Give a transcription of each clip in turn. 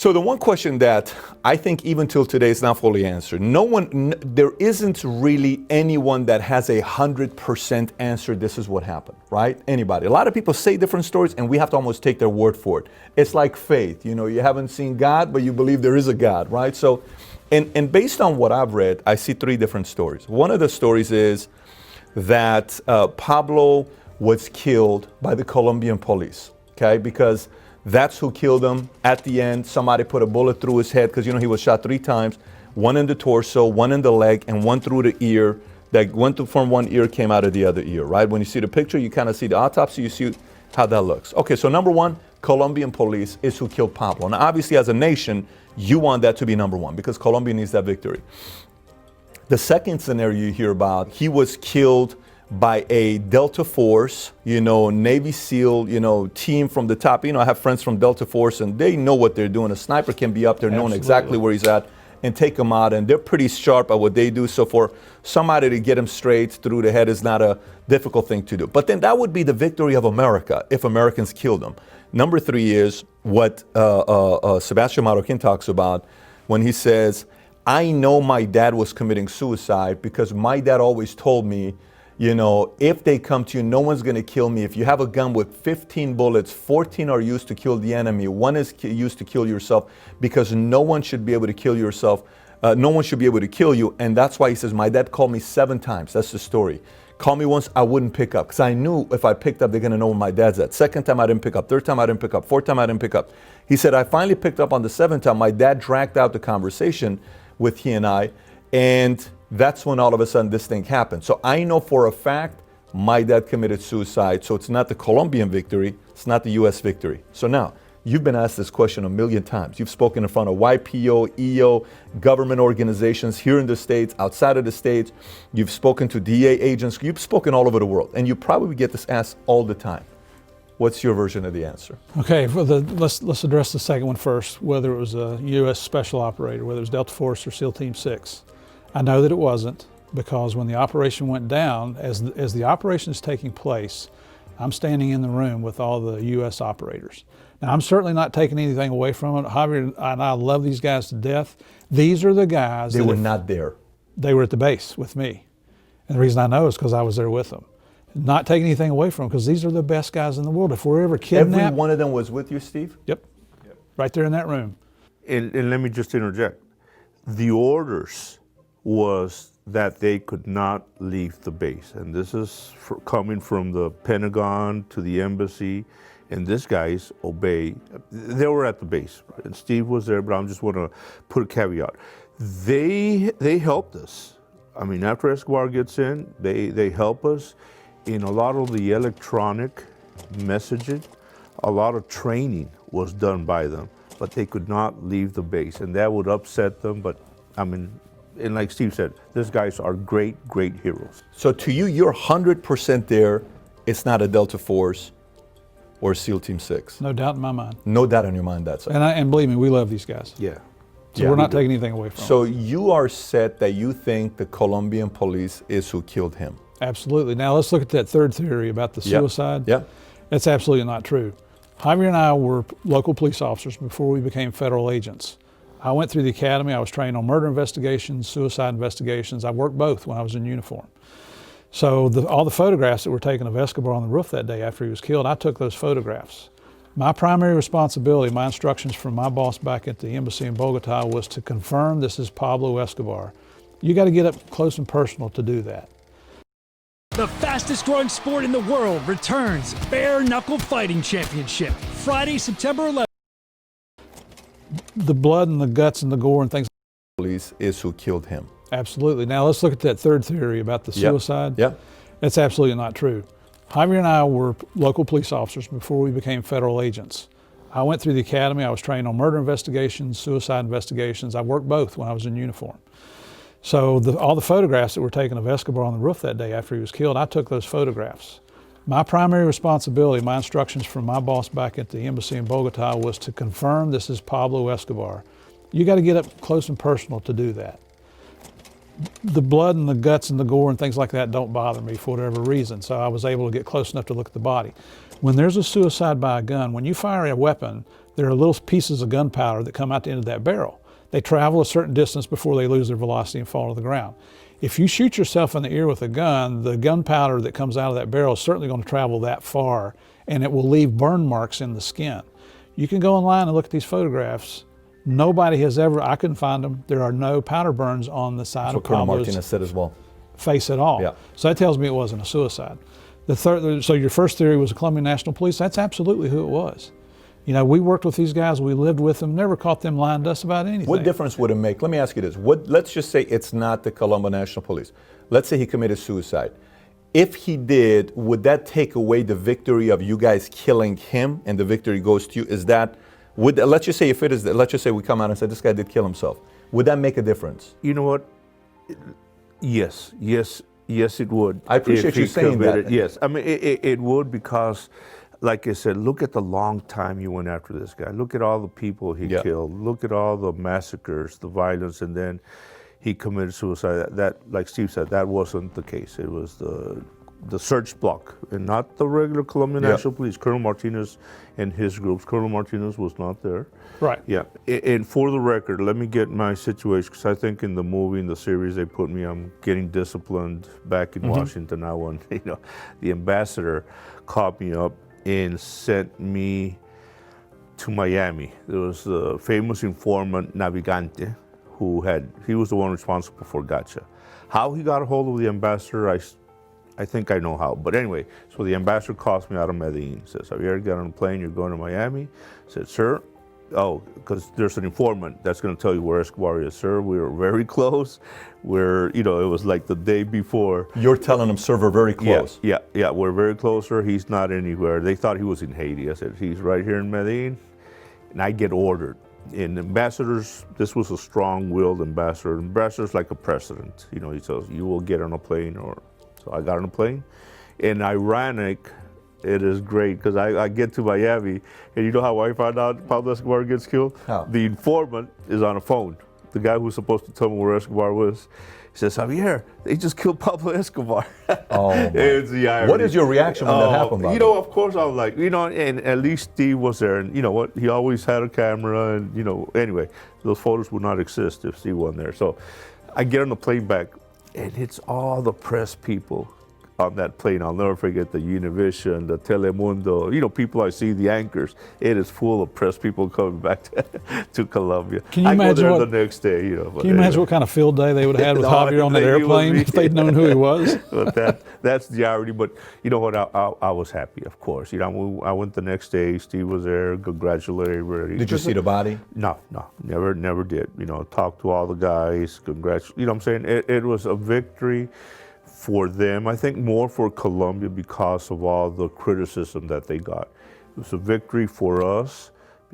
So the one question that I think even till today is not fully answered. There isn't really anyone that has 100% answer. This is what happened, right? Anybody. A lot of people say different stories, and we have to almost take their word for it. It's like faith. You haven't seen God, but you believe there is a God, right? So, and based on what I've read, I see 3 different stories. One of the stories is that Pablo was killed by the Colombian police, okay? Because that's who killed him. At the end, somebody put a bullet through his head because he was shot 3 times, one in the torso, one in the leg, and one through the ear. That went from one ear, came out of the other ear, right? When you see the picture, you kind of see the autopsy, you see how that looks. Okay, so number 1, Colombian police is who killed Pablo. Now, obviously, as a nation, you want that to be number 1 because Colombia needs that victory. The second scenario you hear about, he was killed by a Delta Force, Navy SEAL, team from the top. I have friends from Delta Force, and they know what they're doing. A sniper can be up there knowing exactly where he's at and take him out, and they're pretty sharp at what they do. So for somebody to get him straight through the head is not a difficult thing to do. But then that would be the victory of America if Americans killed him. Number 3 is what Sebastian Marroquin talks about when he says, I know my dad was committing suicide because my dad always told me, if they come to you, no one's going to kill me. If you have a gun with 15 bullets, 14 are used to kill the enemy. 1 is used to kill yourself because no one should be able to kill yourself. No one should be able to kill you. And that's why he says, my dad called me 7 times. That's the story. Call me once, I wouldn't pick up because I knew if I picked up, they're going to know where my dad's at. Second time, I didn't pick up. Third time, I didn't pick up. Fourth time, I didn't pick up. He said, I finally picked up on the 7th time. My dad dragged out the conversation with he and I, and that's when all of a sudden this thing happened. So I know for a fact my dad committed suicide. So it's not the Colombian victory, it's not the US victory. So now, you've been asked this question a million times. You've spoken in front of YPO, EO, government organizations here in the States, outside of the States. You've spoken to DEA agents. You've spoken all over the world. And you probably get this asked all the time. What's your version of the answer? Okay, let's address the second one first, whether it was a U.S. Special Operator, whether it was Delta Force or SEAL Team 6. I know that it wasn't because when the operation went down, as the operation is taking place, I'm standing in the room with all the U.S. operators. Now, I'm certainly not taking anything away from it. Javier and I love these guys to death. These are the guys They were not there. They were at the base with me. And the reason I know is because I was there with them. Not taking anything away from them because these are the best guys in the world. If we're ever kidnapped. Every one of them was with you, Steve? Yep. Right there in that room. And let me just interject. The orders was that they could not leave the base. And this is coming from the Pentagon to the embassy. And these guys obey. They were at the base. And Steve was there, but I just want to put a caveat. They helped us. I mean, after Escobar gets in, they help us in a lot of the electronic messaging. A lot of training was done by them, but they could not leave the base. And that would upset them. But I mean, and like Steve said, these guys are great, great heroes. So to you, you're 100% there. It's not a Delta Force or SEAL Team 6. No doubt in my mind. No doubt in your mind, that's it. And believe me, we love these guys. Yeah. So we're not taking anything away from them. So you are set that you think the Colombian police is who killed him? Absolutely. Now let's look at that third theory about the suicide. Yeah. That's absolutely not true. Javier and I were local police officers before we became federal agents. I went through the academy. I was trained on murder investigations, suicide investigations. I worked both when I was in uniform. So all the photographs that were taken of Escobar on the roof that day after he was killed, I took those photographs. My primary responsibility, my instructions from my boss back at the embassy in Bogota was to confirm this is Pablo Escobar. You got to get up close and personal to do that. The fastest growing sport in the world returns, Bare Knuckle Fighting Championship, Friday, September 11th. The blood and the guts and the gore and things. Police is who killed him. Absolutely. Now let's look at that third theory about the suicide. Yeah. That's absolutely not true. Javier and I were local police officers before we became federal agents. I went through the academy. I was trained on murder investigations, suicide investigations. I worked both when I was in uniform. So all the photographs that were taken of Escobar on the roof that day after he was killed, I took those photographs. My primary responsibility, my instructions from my boss back at the embassy in Bogota was to confirm this is Pablo Escobar. You got to get up close and personal to do that. The blood and the guts and the gore and things like that don't bother me for whatever reason, so I was able to get close enough to look at the body. When there's a suicide by a gun, when you fire a weapon, there are little pieces of gunpowder that come out the end of that barrel. They travel a certain distance before they lose their velocity and fall to the ground. If you shoot yourself in the ear with a gun, the gunpowder that comes out of that barrel is certainly going to travel that far, and it will leave burn marks in the skin. You can go online and look at these photographs. Nobody has ever, I couldn't find them, there are no powder burns on the side That's of what Colonel Pablo's Martinez said as well. face at all. Yeah. So that tells me it wasn't a suicide. So your first theory was the Colombian National Police. That's absolutely who it was. You know, we worked with these guys, we lived with them, never caught them lying to us about anything. What difference would it make? Let me ask you this. Let's just say it's not the Colombian National Police. Let's say he committed suicide. If he did, would that take away the victory of you guys killing him and the victory goes to you? Let's just say if it is, let's just say we come out and say this guy did kill himself. Would that make a difference? You know what? Yes, it would. I appreciate If he you saying that. committed- Yes, I mean, it would because, like I said, look at the long time you went after this guy. Look at all the people he killed. Look at all the massacres, the violence, and then he committed suicide. That, like Steve said, that wasn't the case. It was the search block, and not the regular Colombian National Police. Colonel Martinez and his groups. Colonel Martinez was not there. Right. Yeah, and for the record, let me get my situation, because I think in the movie, in the series they put me, I'm getting disciplined back in Washington now when, the ambassador called me up and sent me to Miami. There was a famous informant, Navigante, he was the one responsible for Gacha. How he got a hold of the ambassador, I think I know how. But anyway, so the ambassador calls me out of Medellin, says, Javier, get on a plane, you're going to Miami. I said, sir, because there's an informant that's going to tell you where Escobar is. Sir, we were very close. It was like the day before. You're telling him, sir, we're very close. Yeah, we're very close, sir. He's not anywhere. They thought he was in Haiti. I said, he's right here in Medellin. And I get ordered. And ambassadors, this was a strong-willed ambassador. Ambassador's like a president. He says, you will get on a plane. So I got on a plane. And ironic, it is great, because I get to Miami, and you know how I found out Pablo Escobar gets killed? How? The informant is on a phone. The guy who's supposed to tell me where Escobar was. He says, Javier, they just killed Pablo Escobar. Oh, It's the irony. what is your reaction when that happened? Of course I was like, and at least Steve was there, and you know what? He always had a camera, and anyway, those photos would not exist if Steve wasn't there. So I get on the plane back, and it's all the press people on that plane. I'll never forget the Univision, the Telemundo, people I see, the anchors. It is full of press people coming back to Colombia. Can you I imagine go there the next day, Can you imagine what kind of field day they would have had with Javier on that airplane if they'd known who he was? But that's the irony. But you know what? I was happy, of course. I went the next day. Steve was there. Congratulated everybody. Did you see the body? No, never did. Talked to all the guys. Congratulations. You know what I'm saying? It was a victory for them. I think more for Colombia because of all the criticism that they got. It was a victory for us,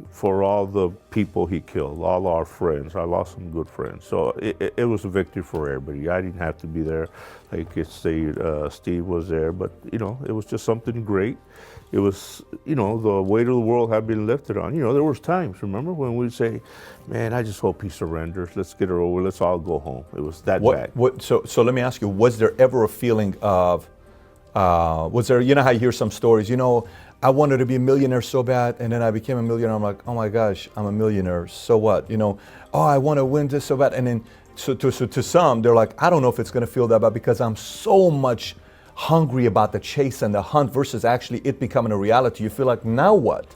for all the people he killed, all our friends. I lost some good friends. So it was a victory for everybody. I didn't have to be there. Like I say, Steve was there, but it was just something great. It was, the weight of the world had been lifted on. There was times, remember, when we'd say, man, I just hope he surrenders. Let's get it over. Let's all go home. It was that bad. So let me ask you, was there ever a feeling of, was there, how you hear some stories, I wanted to be a millionaire so bad, and then I became a millionaire. I'm like, oh my gosh, I'm a millionaire. So what? I want to win this so bad. And then to some, they're like, I don't know if it's going to feel that bad because I'm so much hungry about the chase and the hunt versus actually it becoming a reality. You feel like, now what?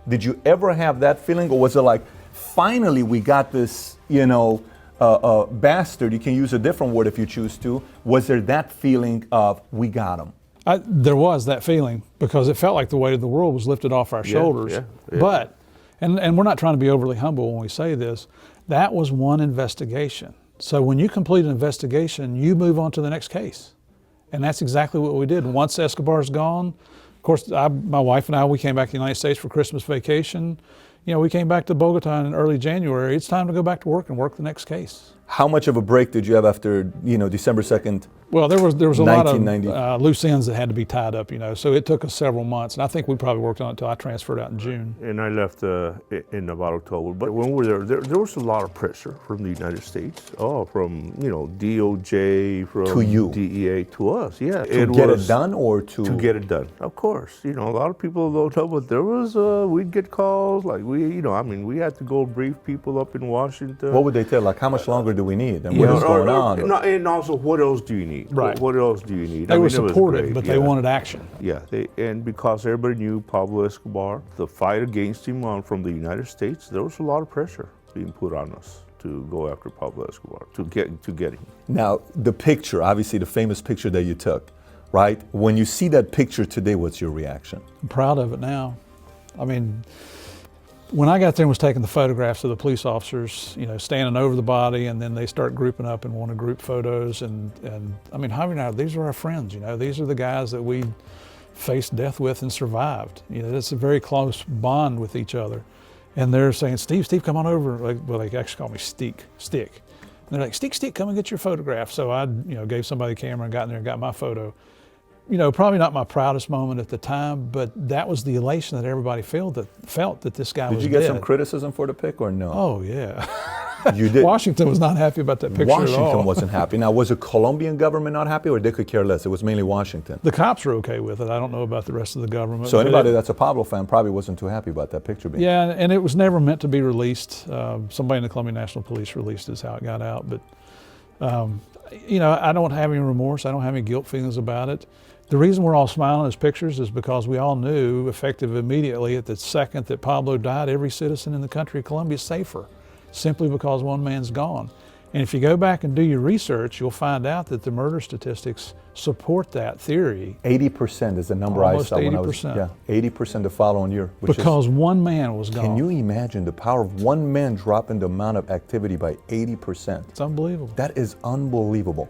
Did you ever have that feeling, or was it like, finally we got this, bastard? You can use a different word if you choose to. Was there that feeling of, we got him? There was that feeling, because it felt like the weight of the world was lifted off our shoulders. Yeah. But, and we're not trying to be overly humble when we say this, that was one investigation. So when you complete an investigation, you move on to the next case. And that's exactly what we did. Once Escobar's gone, of course, my wife and I, we came back to the United States for Christmas vacation. We came back to Bogota in early January. It's time to go back to work and work the next case. How much of a break did you have after, December 2nd, Well, there was a lot of 1990. loose ends that had to be tied up, you know. So it took us several months, and I think we probably worked on it until I transferred out in June. And I left in about October. But when we were there was a lot of pressure from the United States. From DOJ, from To you. DEA, to us. Yeah. To get it done or to get it done? Of course. A lot of people don't know, but there was we'd get calls like we had to go brief people up in Washington. What would they tell? Like, how much longer do we need? And what is going on? No, and also, what else do you need? Right. What else do you need? They were it was supportive, great, but they wanted action. Yeah, and because everybody knew Pablo Escobar, the fight against him from the United States, there was a lot of pressure being put on us to go after Pablo Escobar, to get him. Now, the picture, obviously the famous picture that you took, right? When you see that picture today, what's your reaction? I'm proud of it now. I mean, when I got there and was taking the photographs of the police officers, standing over the body, and then they start grouping up and want to group photos. And I mean, Javier and I, these are our friends, these are the guys that we faced death with and survived. It's a very close bond with each other. And they're saying, Steve, come on over. They actually call me Stick. And they're like, Stick, come and get your photograph. So I, gave somebody a camera and got in there and got my photo. Probably not my proudest moment at the time, but that was the elation that everybody felt that this guy was dead. Did you get some criticism for the pic or no? Oh, yeah. You did? Washington was not happy about that picture at all. Washington wasn't happy. Now, was the Colombian government not happy, or they could care less? It was mainly Washington. The cops were okay with it. I don't know about the rest of the government. So anybody that's a Pablo fan probably wasn't too happy about that picture being. Yeah, and it was never meant to be released. Somebody in the Colombian National Police released it, is how it got out. But, I don't have any remorse. I don't have any guilt feelings about it. The reason we're all smiling as pictures is because we all knew, effective immediately at the second that Pablo died, every citizen in the country of Colombia is safer, simply because one man's gone. And if you go back and do your research, you'll find out that the murder statistics support that theory. 80% is the number Almost I saw when I was. 80%. Yeah, 80% the following year. Because one man was gone. Can you imagine the power of one man dropping the amount of activity by 80%? It's unbelievable. That is unbelievable.